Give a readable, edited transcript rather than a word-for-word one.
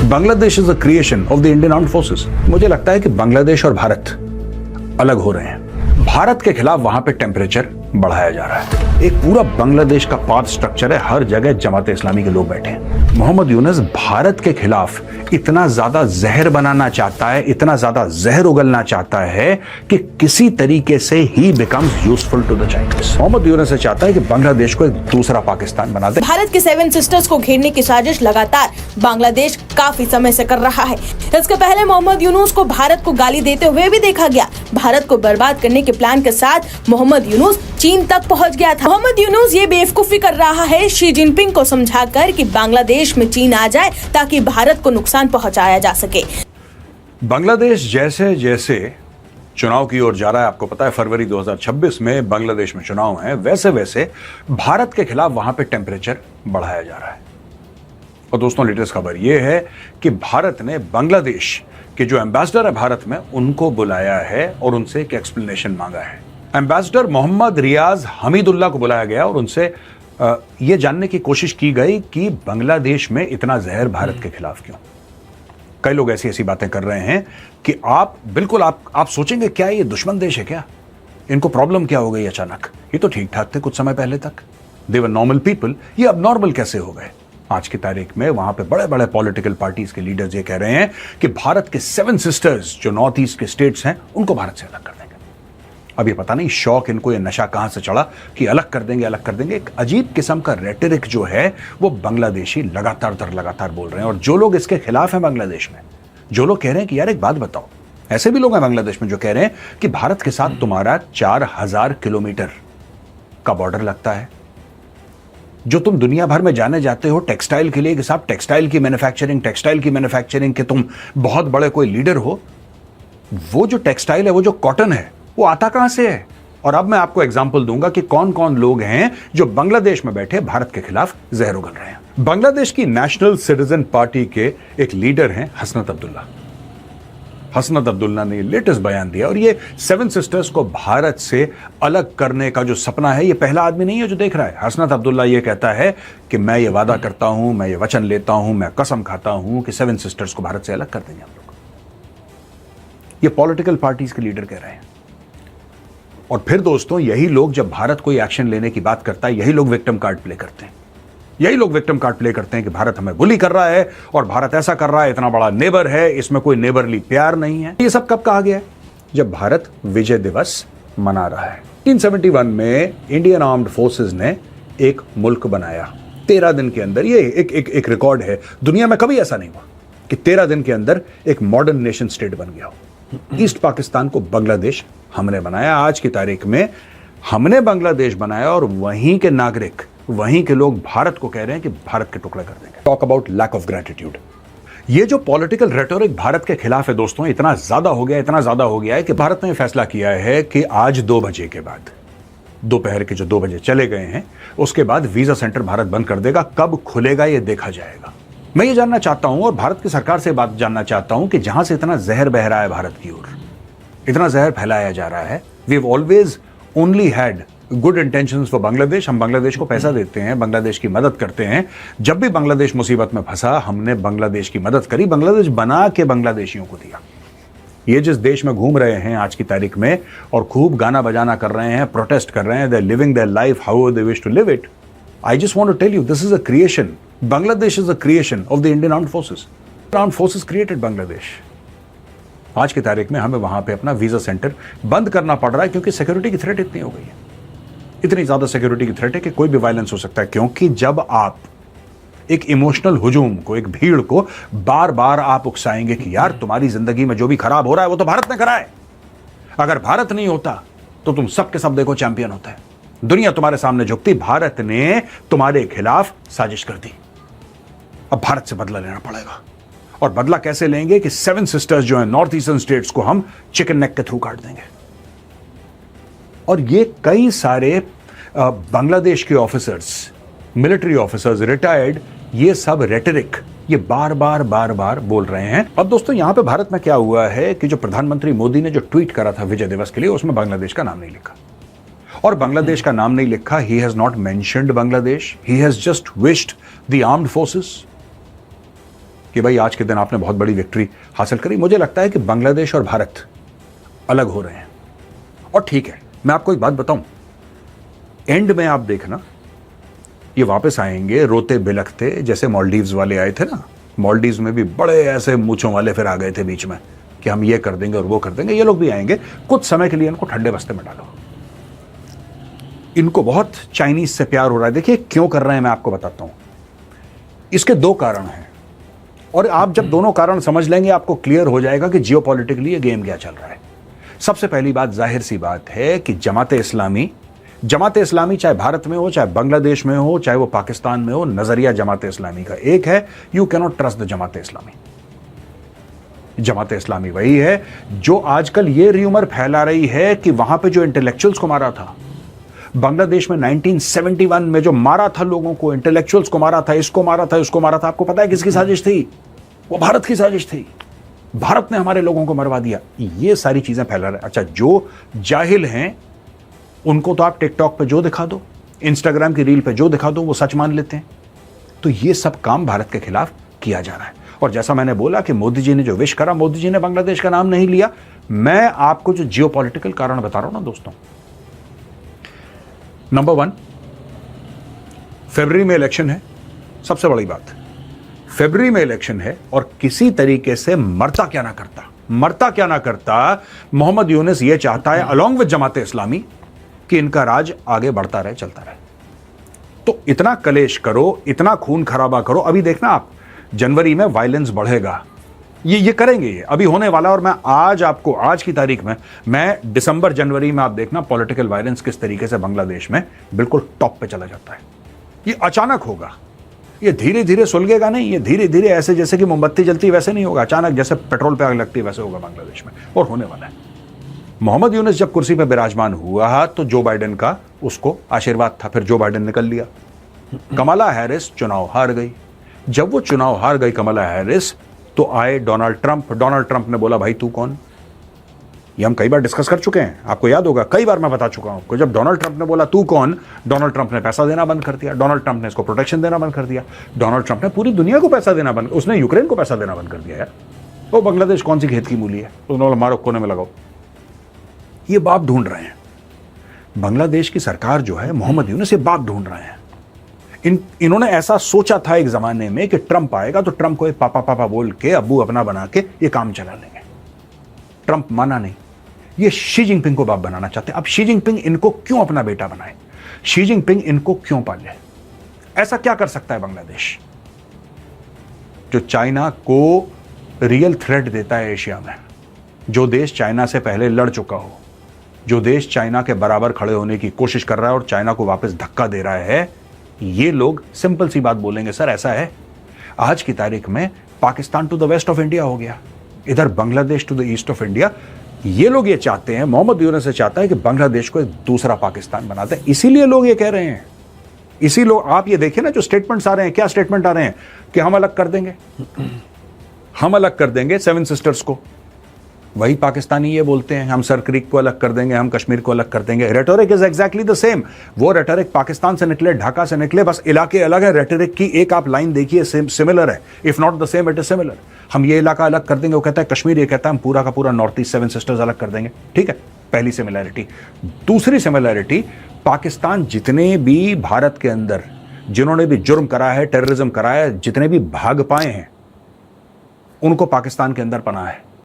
Bangladesh is a creation of the Indian armed forces. मुझे लगता है कि बांग्लादेश और भारत अलग हो रहे हैं। भारत के खिलाफ वहां पे टेम्परेचर बढ़ाया जा रहा है। एक पूरा बांग्लादेश का पावर स्ट्रक्चर है, हर जगह जमात इस्लामी के लोग बैठे हैं। मोहम्मद यूनुस भारत के खिलाफ इतना ज्यादा जहर बनाना चाहता है, इतना ज्यादा जहर उगलना चाहता है कि किसी तरीके से ही becomes useful to the Chinese. Mohammad Yunus से चाहता है कि बांग्लादेश को एक दूसरा पाकिस्तान बना दे। भारत के 7 सिस्टर्स को घेरने की साजिश लगातार बांग्लादेश काफी समय से कर रहा है। इसके पहले मोहम्मद यूनुस को भारत को गाली देते हुए भी देखा गया। भारत को बर्बाद करने के प्लान के साथ मोहम्मद यूनुस चीन तक पहुंच गया था। मोहम्मद यूनुस ये बेवकूफी कर रहा है शी जिनपिंग को समझाकर कि बांग्लादेश में चीन आ जाए ताकि भारत को नुकसान पहुंचाया जा सके। बांग्लादेश जैसे जैसे चुनाव की ओर जा रहा है, आपको पता है फरवरी 2026 में बांग्लादेश में चुनाव है, वैसे वैसे भारत के खिलाफ वहां पे टेम्परेचर बढ़ाया जा रहा है। और दोस्तों लेटेस्ट खबर यह है कि भारत ने बांग्लादेश के जो एम्बेसडर है भारत में उनको बुलाया है और उनसे एक एक्सप्लेनेशन मांगा है। एम्बेसडर मोहम्मद रियाज हमीदुल्लाह को बुलाया गया और उनसे यह जानने की कोशिश की गई कि बांग्लादेश में इतना जहर भारत के खिलाफ क्यों। कई लोग ऐसी ऐसी बातें कर रहे हैं कि आप बिल्कुल आप सोचेंगे क्या ये दुश्मन देश है क्या, इनको प्रॉब्लम क्या हो गई अचानक, ये तो ठीक ठाक थे कुछ समय पहले तक, दे वर नॉर्मल पीपल, ये अब नॉर्मल कैसे हो गए। आज की तारीख में वहां पे बड़े बड़े पॉलिटिकल पार्टीज के लीडर्स ये कह रहे हैं कि भारत के 7 सिस्टर्स जो नॉर्थ ईस्ट के स्टेट्स हैं उनको भारत से अलग कर देंगे। अब ये पता नहीं शौक इनको, ये नशा कहां से चढ़ा कि अलग कर देंगे अलग कर देंगे। एक अजीब किस्म का रेटरिक जो है वो बांग्लादेशी लगातार बोल रहे हैं। और जो लोग इसके खिलाफ हैं बांग्लादेश में, जो लोग कह रहे हैं कि यार एक बात बताओ, ऐसे भी लोग हैं बांग्लादेश में जो कह रहे हैं कि भारत के साथ तुम्हारा 4000 किलोमीटर का बॉर्डर लगता है, जो तुम दुनिया भर में जाने जाते हो टेक्सटाइल के लिए कि साहब टेक्सटाइल की मैन्युफैक्चरिंग के तुम बहुत बड़े कोई लीडर हो, वो जो टेक्सटाइल है, वो जो कॉटन है, वो आता कहां से है। और अब मैं आपको एग्जांपल दूंगा कि कौन कौन लोग हैं जो बांग्लादेश में बैठे भारत के खिलाफ जहर उगल रहे हैं। बांग्लादेश की नेशनल सिटीजन पार्टी के एक लीडर हैं हसनत अब्दुल्ला। हसनत अब्दुल्ला ने लेटेस्ट बयान दिया और ये 7 सिस्टर्स को भारत से अलग करने का जो सपना है, ये पहला आदमी नहीं है जो देख रहा है। हसनत अब्दुल्ला ये कहता है कि मैं ये वादा करता हूं, मैं ये वचन लेता हूं, मैं कसम खाता हूं कि 7 सिस्टर्स को भारत से अलग कर देंगे हम लोग। ये पॉलिटिकल पार्टीज के लीडर कह रहे हैं। और फिर दोस्तों यही लोग जब भारत कोई एक्शन लेने की बात करता है, यही लोग विक्टिम कार्ड प्ले करते हैं। यही लोग विक्टिम कार्ड प्ले करते हैं कि भारत हमें बुली कर रहा है और भारत ऐसा कर रहा है, इतना बड़ा नेबर है, इसमें कोई नेबरली प्यार नहीं है। ये सब कब कहा गया है? जब भारत विजय दिवस मना रहा है। 1971 में इंडियन आर्म्ड फोर्सेस ने एक मुल्क बनाया 13 दिन के अंदर। ये एक रिकॉर्ड है, दुनिया में कभी ऐसा नहीं हुआ कि 13 दिन के अंदर एक मॉडर्न नेशन स्टेट बन गया हो। ईस्ट पाकिस्तान को बांग्लादेश हमने बनाया। आज की तारीख में हमने बांग्लादेश बनाया और वहीं के नागरिक, वहीं के लोग भारत को कह रहे हैं कि भारत के टुकड़े कर देंगे। Talk about lack of gratitude. ये जो पॉलिटिकल रेटोरिक भारत के खिलाफ है दोस्तों, इतना ज्यादा हो गया है कि भारत ने फैसला किया है कि आज 2 बजे के बाद, दोपहर के जो 2 बजे चले गए हैं, उसके बाद वीजा सेंटर भारत बंद कर देगा। कब खुलेगा ये देखा जाएगा। मैं ये जानना चाहता हूं और भारत की सरकार से बात जानना चाहता हूं कि जहां से इतना जहर बह रहा है भारत की ओर, इतना जहर फैलाया जा रहा है, we have always only had good intentions for Bangladesh. हम बांग्लादेश को पैसा देते हैं, बांग्लादेश की मदद करते हैं। जब भी बांग्लादेश मुसीबत में फंसा, हमने बांग्लादेश की मदद करी, बांग्लादेश बना के बांग्लादेशियों को दिया। ये जिस देश में घूम रहे हैं आज की तारीख में और खूब गाना बजाना कर रहे हैं, प्रोटेस्ट कर रहे हैं, they are living their life how they wish to live it. I just want to tell you, this is a creation. Bangladesh is a creation of the Indian Armed Forces. Armed Forces created Bangladesh. आज की तारीख में हमें वहां पे अपना visa centre बंद करना पड़ रहा है क्योंकि सिक्योरिटी की थ्रेट इतनी हो गई है, इतनी ज्यादा सिक्योरिटी की थ्रेट है कि कोई भी वायलेंस हो सकता है। क्योंकि जब आप एक इमोशनल हुजूम को, एक भीड़ को बार बार आप उकसाएंगे कि यार तुम्हारी जिंदगी में जो भी खराब हो रहा है वो तो भारत ने करा है, अगर भारत नहीं होता तो तुम सब के सब देखो चैंपियन होता है, दुनिया तुम्हारे सामने झुकती, भारत ने तुम्हारे खिलाफ साजिश कर दी, अब भारत से बदला लेना पड़ेगा। और बदला कैसे लेंगे कि 7 सिस्टर्स जो है नॉर्थ ईस्टर्न स्टेट्स को हम चिकन नेक के थ्रू काट देंगे। और ये कई सारे बांग्लादेश के ऑफिसर्स, मिलिट्री ऑफिसर्स, रिटायर्ड, ये सब रेटरिक ये बार बार बोल रहे हैं। अब दोस्तों यहां पे भारत में क्या हुआ है कि जो प्रधानमंत्री मोदी ने जो ट्वीट करा था विजय दिवस के लिए, उसमें बांग्लादेश का नाम नहीं लिखा। और बांग्लादेश का नाम नहीं लिखा, he has not mentioned Bangladesh, he has just wished the armed forces. कि भाई आज के दिन आपने बहुत बड़ी विक्ट्री हासिल करी। मुझे लगता है कि बांग्लादेश और भारत अलग हो रहे हैं। और ठीक है, मैं आपको एक बात बताऊं, एंड में आप देखना ये वापस आएंगे रोते बिलखते, जैसे मालदीव्स वाले आए थे ना। मालदीव्स में भी बड़े ऐसे मूंछों वाले फिर आ गए थे बीच में कि हम ये कर देंगे और वो कर देंगे। ये लोग भी आएंगे, कुछ समय के लिए इनको ठंडे बस्ते में डालो। इनको बहुत चाइनीज से प्यार हो रहा है। देखिए क्यों कर रहे हैं, मैं आपको बताता हूं। इसके दो कारण हैं, और आप जब दोनों कारण समझ लेंगे आपको क्लियर हो जाएगा कि जियोपॉलिटिकली ये गेम क्या चल रहा है। सबसे पहली बात, जाहिर सी बात है कि जमाते इस्लामी चाहे भारत में हो, चाहे बांग्लादेश में हो, चाहे वो पाकिस्तान में हो, नजरिया जमाते इस्लामी का एक है, you can not trust the जमाते इस्लामी। जमाते इस्लामी वही है जो आजकल ये र्यूमर फैला रही है कि वहां पे जो इंटेलेक्चुअल्स को मारा था, बांग्लादेश में 1971 में जो मारा था लोगों को, इंटेलेक्चुअल्स को मारा था, इसको मारा था, उसको मारा था, आपको पता है किसकी साजिश थी? वो भारत की साजिश थी। भारत ने हमारे लोगों को मरवा दिया। ये सारी चीजें फैला रहे। अच्छा, जो जाहिल हैं उनको तो आप टिकटॉक पे जो दिखा दो, इंस्टाग्राम की रील पे जो दिखा दो, वो सच मान लेते हैं। तो ये सब काम भारत के खिलाफ किया जा रहा है। और जैसा मैंने बोला कि मोदी जी ने जो विश करा, मोदी जी ने बांग्लादेश का नाम नहीं लिया। मैं आपको जो जियोपॉलिटिकल कारण बता रहा हूं ना दोस्तों, नंबर 1, फरवरी में इलेक्शन है। सबसे बड़ी बात, फरवरी में इलेक्शन है और किसी तरीके से मरता क्या ना करता मोहम्मद यूनुस ये चाहता है अलोंग विद जमाते इस्लामी कि इनका राज आगे बढ़ता रहे, चलता रहे। तो इतना कलेश करो, इतना खून खराबा करो। अभी देखना आप, जनवरी में वायलेंस बढ़ेगा। ये करेंगे, ये अभी होने वाला। और मैं आज की तारीख में, मैं दिसंबर जनवरी में आप देखना पॉलिटिकल वायलेंस किस तरीके से बांग्लादेश में बिल्कुल टॉप पे चला जाता है। ये अचानक होगा, ये धीरे धीरे सुलगेगा नहीं। ये धीरे धीरे ऐसे जैसे कि मोमबत्ती जलती वैसे नहीं होगा, अचानक जैसे पेट्रोल पे आग लगती वैसे होगा बांग्लादेश में, और होने वाला है। मोहम्मद यूनुस जब कुर्सी पर विराजमान हुआ तो जो बाइडेन का उसको आशीर्वाद था, फिर जो बाइडेन निकल लिया। कमला हैरिस चुनाव हार गई। जब वो चुनाव हार गई कमला हैरिस, तो आए डोनाल्ड ट्रंप ने बोला भाई तू कौन? ये हम कई बार डिस्कस कर चुके हैं, आपको याद होगा, कई बार मैं बता चुका हूं आपको। जब डोनाल्ड ट्रंप ने बोला तू कौन, डोनाल्ड ट्रंप ने पैसा देना बंद कर दिया। डोनाल्ड ट्रंप ने इसको प्रोटेक्शन देना बंद कर दिया। डोनाल्ड ट्रंप ने पूरी दुनिया को पैसा देना बंद, उसने यूक्रेन को पैसा देना बंद कर दिया यार। वो बांग्लादेश कौन सी खेत की मूली है, उन्होंने मारो कोने में लगाओ। ये बाप ढूंढ रहे हैं, बांग्लादेश की सरकार जो है, मोहम्मद यूनुस ये बाप ढूंढ रहे हैं। इन्होंने ऐसा सोचा था एक जमाने में कि ट्रंप आएगा तो ट्रंप को पापा बोल के, अब्बू अपना बना के ये काम चला लेंगे। ट्रंप माना नहीं, ये शी जिनपिंग को बाप बनाना चाहते हैं। अब शी जिनपिंग इनको क्यों अपना बेटा बनाए, शी जिनपिंग इनको क्यों पाले? ऐसा क्या कर सकता है बांग्लादेश जो चाइना को रियल थ्रेट देता है एशिया में? जो देश चाइना से पहले लड़ चुका हो, जो देश चाइना के बराबर खड़े होने की कोशिश कर रहा है और चाइना को वापस धक्का दे रहा है, ये लोग सिंपल सी बात बोलेंगे, सर ऐसा है। आज की तारीख में Pakistan to the west of India हो गया, इधर Bangladesh to the east of India. ये लोग ये चाहते हैं, मोहम्मद यूनुस से चाहता है कि बांग्लादेश को एक दूसरा पाकिस्तान बनाते हैं। इसीलिए लोग ये कह रहे हैं, इसी लोग, आप ये देखिए ना जो स्टेटमेंट्स आ रहे हैं, क्या स्टेटमेंट आ रहे हैं कि हम अलग कर देंगे, हम अलग कर देंगे 7 सिस्टर्स को। वही पाकिस्तानी ये बोलते हैं हम सर क्रीक को अलग कर देंगे, हम कश्मीर को अलग कर देंगे। Rhetoric is exactly the same. वो रेटोरिक पाकिस्तान से निकले, ढाका से निकले, बस इलाके अलग है। रेटोरिक की एक आप लाइन देखिए, सिमिलर है, if not the same it is similar. हम ये इलाका अलग कर देंगे, वो कहता है कश्मीर, ये कहता है हम पूरा का पूरा नॉर्थ ईस्ट 7 सिस्टर्स अलग कर देंगे। ठीक है, पहली सिमिलैरिटी। दूसरी सिमिलैरिटी, पाकिस्तान जितने भी भारत के अंदर जिन्होंने भी जुर्म करा है, टेररिज्म करा है, जितने भी भाग पाए हैं, उनको पाकिस्तान के अंदर पनाह है।